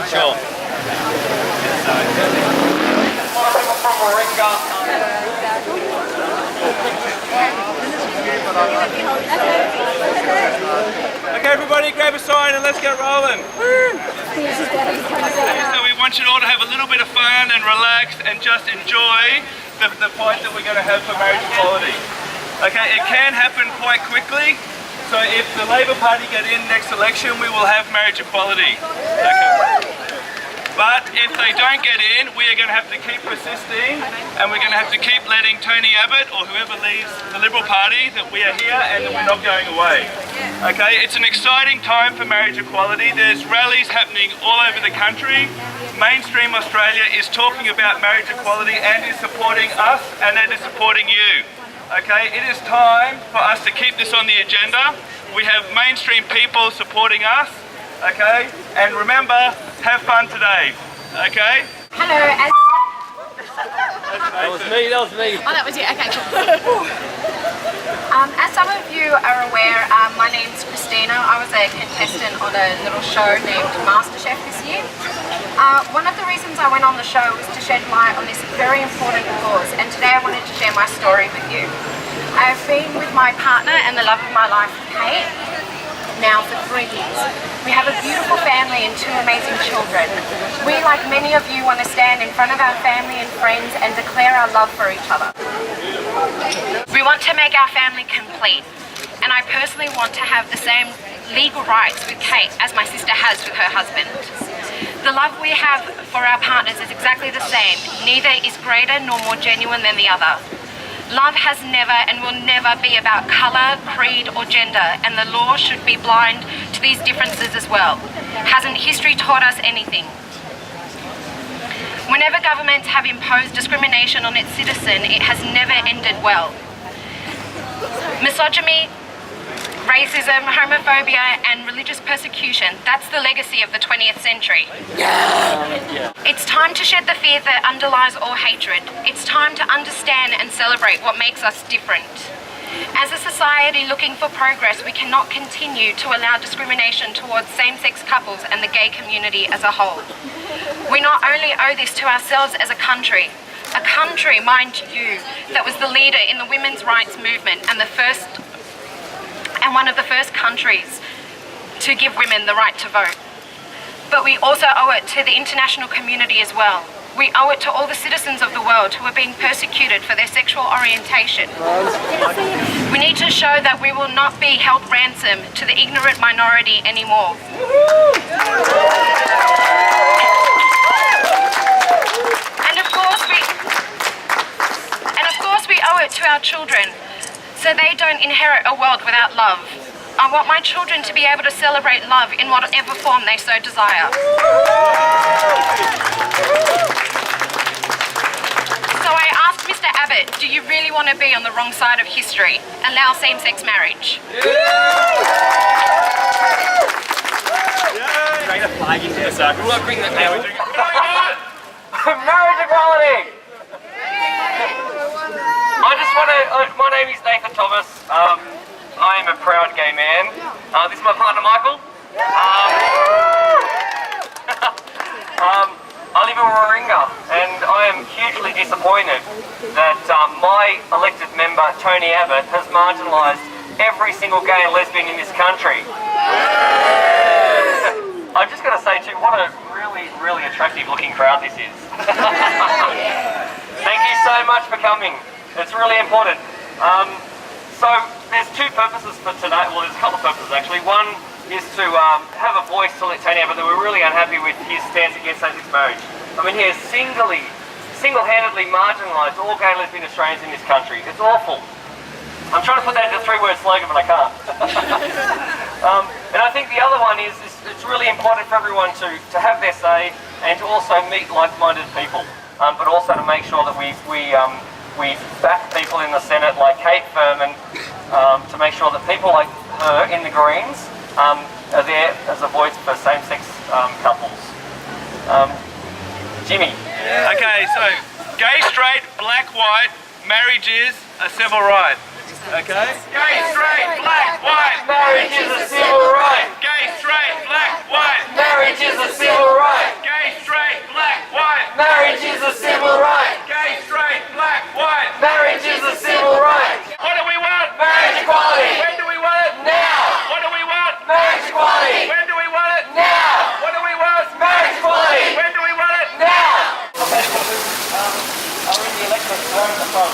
Sure. Okay, everybody, grab a sign and let's get rolling. So we want you all to have a little bit of fun and relax and just enjoy the fight that we're going to have for marriage equality. Okay, it can happen quite quickly. So if the Labor Party get in next election, we will have marriage equality. Okay. But if they don't get in, we are going to have to keep persisting, and we're going to have to keep letting Tony Abbott or whoever leaves the Liberal Party that we are here and that we're not going away. Okay, it's an exciting time for marriage equality. There's rallies happening all over the country. Mainstream Australia is talking about marriage equality and is supporting us and it is supporting you. Okay, it is time for us to keep this on the agenda. We have mainstream people supporting us, okay? And remember, have fun today, okay? Hello, That was me. Oh, that was you, okay, cool. As some of you are aware, my name's Christina. I was a contestant on a little show named MasterChef this year. One of the reasons I went on the show was to shed light on this very important cause, and today I wanted to share my story with you. I've been with my partner and the love of my life, Kate, now for 3 years. We have a beautiful family and 2 amazing children. We, like many of you, want to stand in front of our family and friends and declare our love for each other. We want to make our family complete, and I personally want to have the same legal rights with Kate as my sister has with her husband. The love we have for our partners is exactly the same. Neither is greater nor more genuine than the other. Love has never and will never be about colour, creed or gender, and the law should be blind to these differences as well. Hasn't history taught us anything? Whenever governments have imposed discrimination on its citizen, it has never ended well. Misogyny, racism, homophobia and religious persecution, that's the legacy of the 20th century. It's time to shed the fear that underlies all hatred. It's time to understand and celebrate what makes us different. As a society looking for progress, we cannot continue to allow discrimination towards same-sex couples and the gay community as a whole. We not only owe this to ourselves as a country, mind you, that was the leader in the women's rights movement and one of the first countries to give women the right to vote. But we also owe it to the international community as well. We owe it to all the citizens of the world who are being persecuted for their sexual orientation. We need to show that we will not be held ransom to the ignorant minority anymore. And of course we owe it to our children, so they don't inherit a world without love. I want my children to be able to celebrate love in whatever form they so desire. So I asked Mr. Abbott, do you really want to be on the wrong side of history? Allow same-sex marriage. Bring the flag into the circle. We'll bring the marriage equality! I just want to, my name is Nathan Thomas. I am a proud gay man. This is my partner Michael. I live in Warringah and I am hugely disappointed that my elected member Tony Abbott has marginalised every single gay and lesbian in this country. I'm just going to say too, what a really attractive looking crowd this is. Thank you so much for coming. It's really important. So there's 2 purposes for today. Well, there's a couple of purposes actually. One is to have a voice to let Tony Abbott that we're really unhappy with his stance against same-sex marriage. I mean, he has single-handedly marginalised all gay and lesbian Australians in this country. It's awful. I'm trying to put that into a 3-word slogan, but I can't. And I think the other one is it's really important for everyone to have their say and to also meet like-minded people, but also to make sure that we back people in the Senate like Kate Furman to make sure that people like her in the Greens are there as a voice for same-sex couples. Jimmy. Okay, so gay, straight, black, white, marriage is a civil right. Okay? Gay, straight, black, white. Marriage is a civil right. Gay, straight, black, white. Marriage is a civil right. Gay, straight, black, white. Marriage is a civil right. Gay, straight, black, white. Marriage is a civil right. What do we want? Marriage equality. When do we want it? Now. What do we want? Marriage equality. When do we want it? Now. What do we want? Marriage equality. When do we want it? Now. I'll ring the electorate in the front.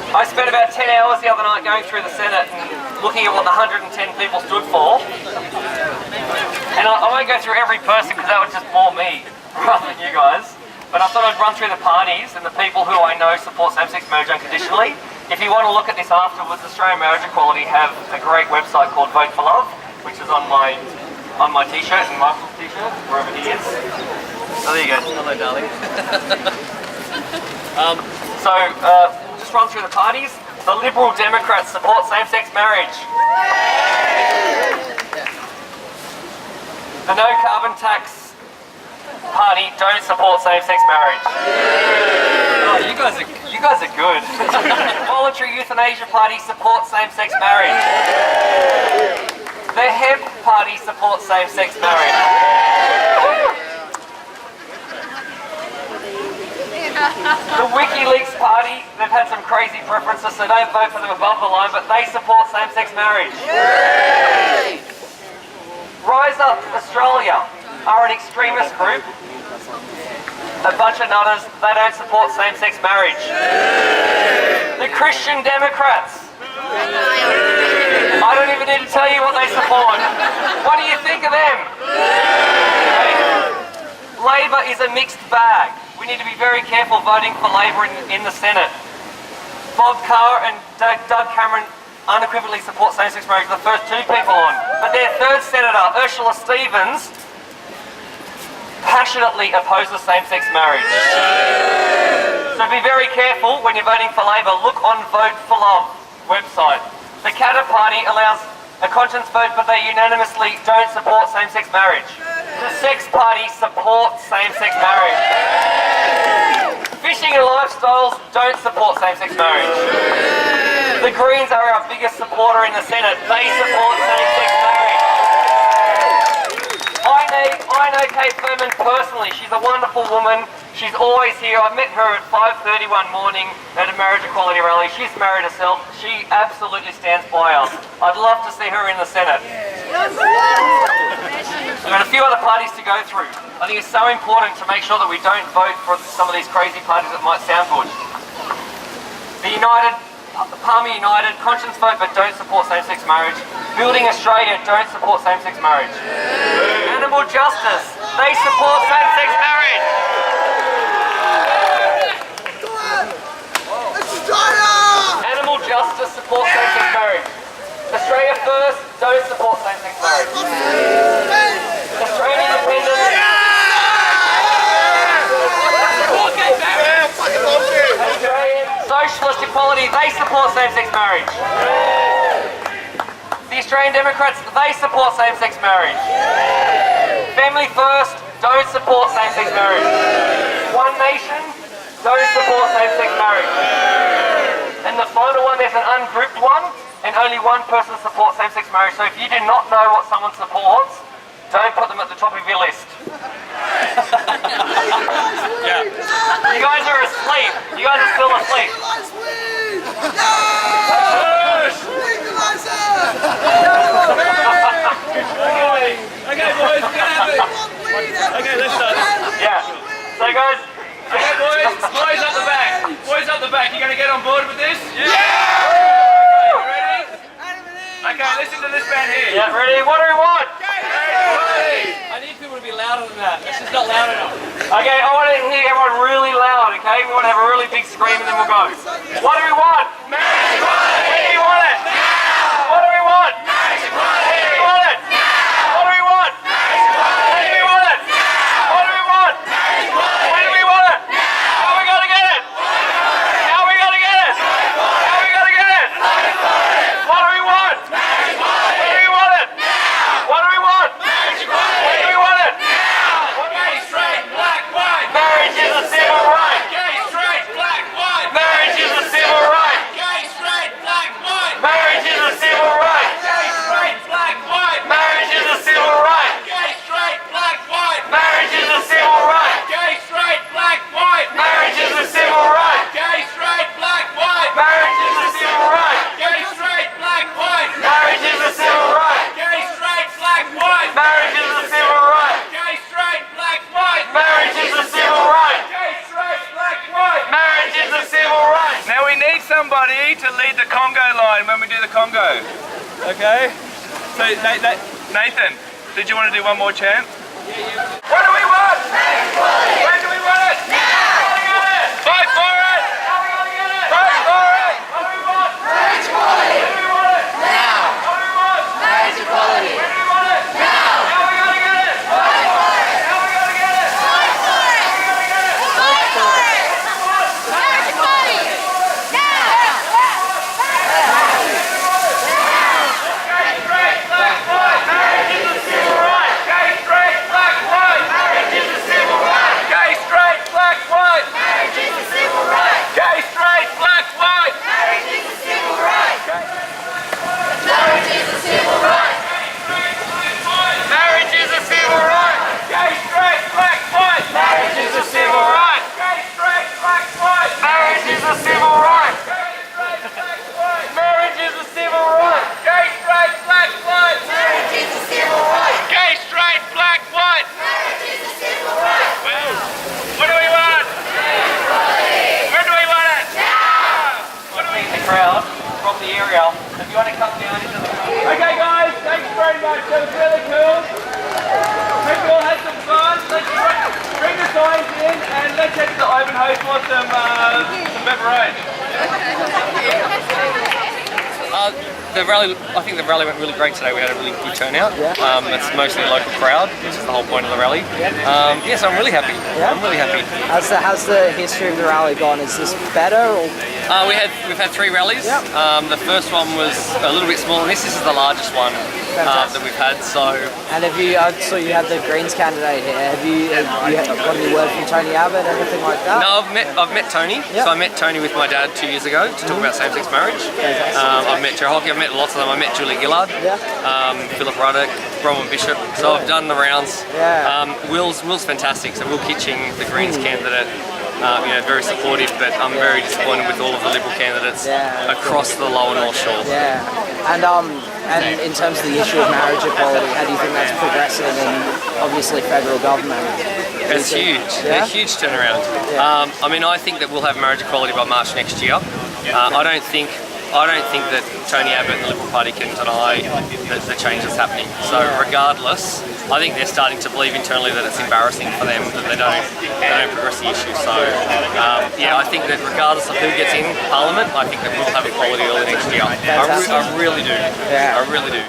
I spent about 10 hours the other night going through the Senate and looking at what the 110 people stood for. And I won't go through every person because that would just bore me rather than you guys. But I thought I'd run through the parties and the people who I know support same-sex marriage unconditionally. If you want to look at this afterwards, Australian Marriage Equality have a great website called Vote for Love, which is on my t-shirt and Michael's t-shirt, wherever he is. So there you go. Hello, darling. Just run through the parties. The Liberal Democrats support same-sex marriage. The No Carbon Tax Party don't support same-sex marriage. Oh, you guys are good. Voluntary Euthanasia Party supports same-sex marriage. The Hemp Party supports same-sex marriage. The WikiLeaks Party, they've had some crazy preferences, so don't vote for them above the line, but they support same-sex marriage. Yay! Rise Up Australia are an extremist group. A bunch of nutters, they don't support same-sex marriage. Yay! The Christian Democrats. I don't even need to tell you what they support. What do you think of them? Labor is a mixed bag. We need to be very careful voting for Labor in the Senate. Bob Carr and Doug Cameron unequivocally support same-sex marriage, the first two people on. But their third senator, Ursula Stevens, passionately opposes same-sex marriage. So be very careful when you're voting for Labor. Look on Vote for Love website. The Katter Party allows a conscience vote, but they unanimously don't support same-sex marriage. The Sex Party supports same-sex marriage. Fishing and Lifestyles don't support same-sex marriage. The Greens are our biggest supporter in the Senate. They support same-sex marriage. I know Kate Furman personally. She's a wonderful woman. She's always here. I met her at 5:30 one morning at a marriage equality rally. She's married herself. She absolutely stands by us. I'd love to see her in the Senate. We've got a few other parties to go through. I think it's so important to make sure that we don't vote for some of these crazy parties that might sound good. The Palmer United, conscience vote but don't support same-sex marriage. Building Australia don't support same-sex marriage. Animal Justice, they support same-sex marriage. Animal Justice supports same-sex marriage. Australia First don't support same-sex marriage. Australian Independence. Australian Socialist Equality, they support same-sex marriage. The Australian Democrats, they support same-sex marriage. Family First don't support same-sex marriage. One Nation don't support same-sex marriage. And the final one, there's an ungrouped one, and only one person supports same-sex marriage. So if you do not know what someone supports, don't put them at the top of your list. Yeah. You guys are asleep. You guys are still asleep. Okay, boys, we're gonna have it. Okay, let's start. Yeah. So guys. Okay, boys up the back. Boys up the back. You gonna get on board with this? Yeah. Okay, you ready? Okay, listen to this band here. Yeah, ready? What do we want? I need people to be louder than that. It's just not loud enough. Okay, I want to hear everyone really loud, okay? We want to have a really big scream and then we'll go. What do we want? Marriage equality! When do you want it? Now! What do we want? Marriage equality! When do we want it? Now! What do we want? Marriage equality! When do we want it? Now! What do we want? Marriage equality! When do we want it? Now! How are we going to get it? How are we going to get it? How are we going to get it? What do we want? Marriage equality! When do we want it? Now! What do we want? Marriage equality! When do we want it? Now! What Gay, straight, black, white. Marriage is a civil right. Gay, straight, black, white. Marriage is a civil need to lead the Congo line when we do the Congo. Okay? So Nathan, did you want to do one more chant? What do we want? When do we want it? Now! Fight for it! Fight for it! What do we want? Marriage equality! When do we want it? Now! What do we want? Marriage equality! When do we want it? Now! How are we going to get it? Fight for it! How are we going to get it? Fight for it! How are we going to get it? Fight for it! Marriage equality! Now! Gay, straight, black, white! Marriage is a civil right! Gay, straight, black, white! Marriage is a civil right! Gay, straight, black, white! Marriage is a civil right! Gay, straight, black, white! Marriage is a civil right! Marriage is a civil right! Marriage is a civil right! Gay, straight, black, white! Marriage is a civil right! Gay, straight, black, white! Marriage is a civil right! Marriage is a civil right! Gay, straight, black, white! Marriage is a civil right! Gay, straight, black, white! Marriage is a civil right! Well, what do we want? When do we want it? Now! What do we The crowd from the area, if you want to come down into the... Okay guys, thanks very much. That was really cool. Hope you all had some fun. Let's bring the signs in and let's head to the open house for some beverage. I think the rally went really great today. We had a really good turnout. It's mostly a local crowd, which is the whole point of the rally. Yes, I'm really happy. I'm really happy. How's the history of the rally gone? Is this better? Or? We've had 3 rallies. The first one was a little bit smaller. This is the largest one that we've had. And have you? I saw you had the Greens candidate here. Have you got any word from Tony Abbott, anything like that? No, I've met Tony. So I met Tony with my dad 2 years ago to talk about same-sex marriage. I've met Joe Hockey. I've met lots of them. I met Julie Gillard, Philip Ruddock, Bronwyn Bishop. So I've done the rounds. Will's fantastic. So Will Kitching, the Greens candidate, very supportive. But I'm very disappointed with all of the Liberal candidates across the Lower North Shore. And in terms of the issue of marriage equality, how do you think that's progressing in obviously federal government? It's huge. A huge turnaround. I think that we'll have marriage equality by March next year. I don't think that Tony Abbott and the Liberal Party can deny the change that's happening. So regardless, I think they're starting to believe internally that it's embarrassing for them that they don't progress the issue. So I think that regardless of who gets in Parliament, I think that we'll have equality early next year. I really do. I really do.